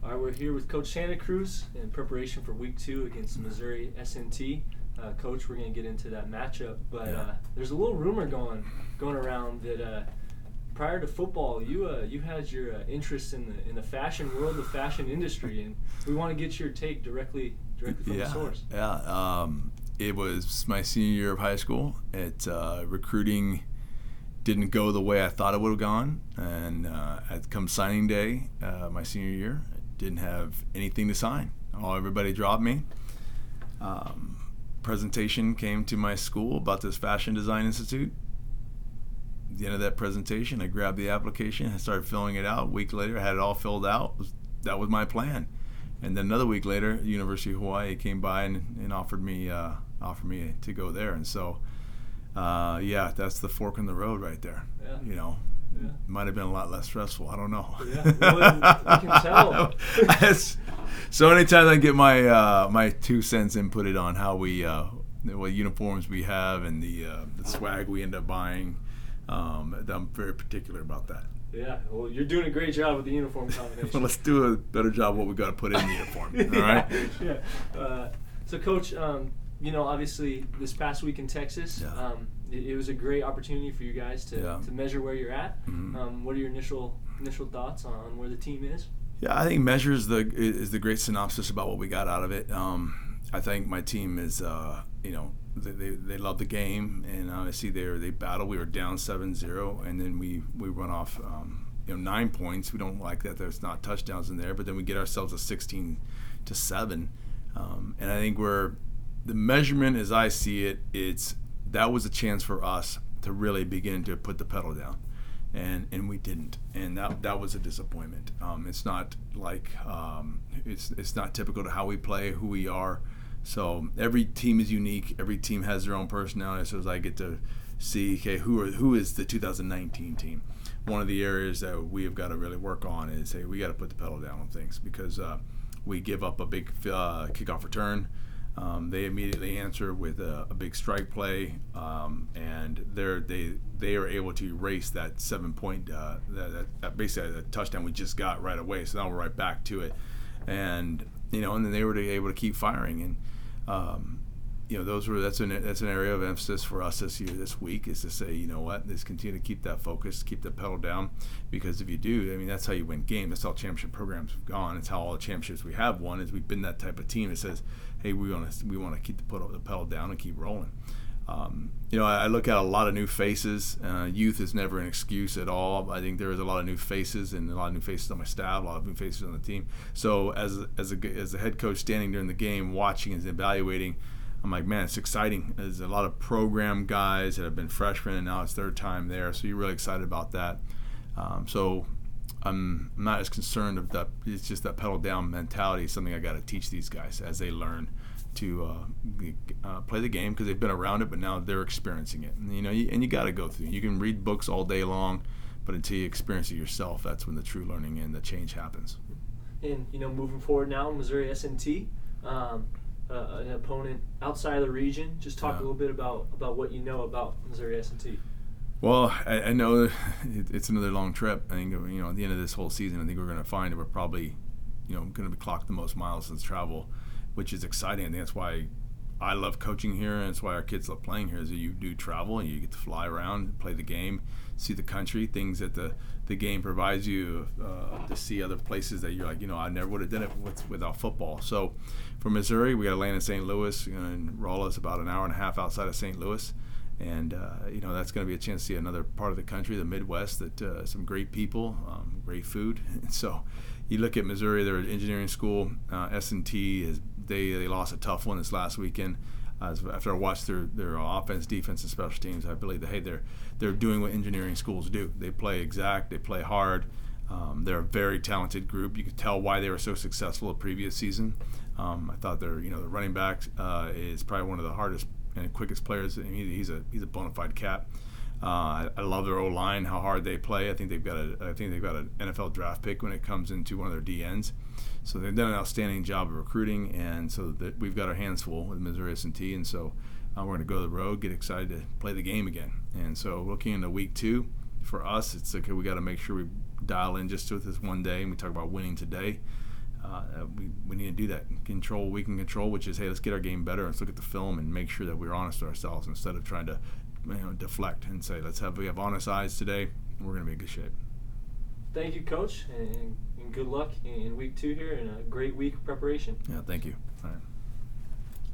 All right, we're here with Coach Santa Cruz in preparation for Week 2 against Missouri S&T. Coach, we're going to get into that matchup, but there's a little rumor going around that prior to football, you had your interest in the fashion world, the fashion industry, and we want to get your take directly from the source. It was my senior year of high school. Recruiting didn't go the way I thought it would have gone, and come signing day, my senior year, I didn't have anything to sign. Everybody dropped me. Presentation came to my school about this fashion design institute. At the end of that presentation, I grabbed the application and started filling it out. A week later, I had it all filled out. That was my plan. And then another week later, the University of Hawaii came by and offered me to go there. And so, that's the fork in the road right there. Yeah. You know, might have been a lot less stressful. I don't know. Yeah, well, you can tell. So anytime I get my 2 cents inputted on how what uniforms we have and the swag we end up buying, I'm very particular about that. Yeah, well, you're doing a great job with the uniform combination. Well, let's do a better job of what we got to put in the uniform. All right. Yeah. So, Coach, obviously this past week in Texas, it was a great opportunity for you guys to measure where you're at. Mm-hmm. What are your initial thoughts on where the team is? Yeah, I think measure is the great synopsis about what we got out of it. I think my team is, they love the game, and obviously they battle. We were down 7-0, and then we run off 9 points. We don't like that there's not touchdowns in there, but then we get ourselves a 16-7, and I think the measurement as I see it, that was a chance for us to really begin to put the pedal down, and we didn't, and that was a disappointment. It's not like it's not typical to how we play, who we are. So every team is unique. Every team has their own personality. So as I get to see, okay, who is the 2019 team? One of the areas that we have got to really work on is, hey, we got to put the pedal down on things because we give up a big kickoff return. They immediately answer with a big strike play, and they are able to erase that 7-point that basically that touchdown we just got right away. So now we're right back to it, and then they were able to keep firing, and that's an area of emphasis for us this week is to say, you know what, let's continue to keep that focus, keep the pedal down, because if you do, that's how you win games. That's how championship programs have gone. It's how all the championships we have won. Is we've been that type of team that says, hey, we want to keep the pedal down and keep rolling. I look at a lot of new faces. Youth is never an excuse at all. I think there is a lot of new faces and a lot of new faces on my staff, a lot of new faces on the team. So as a head coach standing during the game, watching and evaluating, I'm like, man, it's exciting. There's a lot of program guys that have been freshmen, and now it's their time there. So you're really excited about that. So I'm not as concerned of that. It's just that pedal down mentality is something I got to teach these guys as they learn to play the game, because they've been around it, but now they're experiencing it. And you got to go through. You can read books all day long, but until you experience it yourself, that's when the true learning and the change happens. And moving forward now, Missouri S&T, an opponent outside of the region. Just talk a little bit about what you know about Missouri S&T. Well, I know it's another long trip. I think at the end of this whole season, I think we're going to find that we're probably going to be clocked the most miles since travel, which is exciting. I think that's why I love coaching here, and that's why our kids love playing here, is that you do travel and you get to fly around, play the game, see the country, things that the game provides you to see other places that you're like, I never would have done it without football. So for Missouri, we got to land in St. Louis, and Rolla is about an hour and a half outside of St. Louis. And, that's going to be a chance to see another part of the country, the Midwest, that some great people, great food. And so you look at Missouri, they're an engineering school. S&T, they lost a tough one this last weekend. After I watched their offense, defense, and special teams, I believe that, they're doing what engineering schools do. They play exact, they play hard. They're a very talented group. You could tell why they were so successful the previous season. I thought the running back is probably one of the hardest and quickest players. He's a bona fide cat. I love their O-line, how hard they play. I think they've got an NFL draft pick when it comes into one of their DNs. So they've done an outstanding job of recruiting, and so that we've got our hands full with Missouri S&T, and so we're going to go to the road, get excited to play the game again. And so looking into week 2, for us, it's okay. We got to make sure we dial in just with this one day, and we talk about winning today. we need to do that. Control we can control, which is, hey, let's get our game better. Let's look at the film and make sure that we're honest with ourselves instead of trying to deflect and say, we have honest eyes today. We're going to be in good shape. Thank you, Coach, and good luck in week 2 here and a great week of preparation. Yeah, thank you. All right.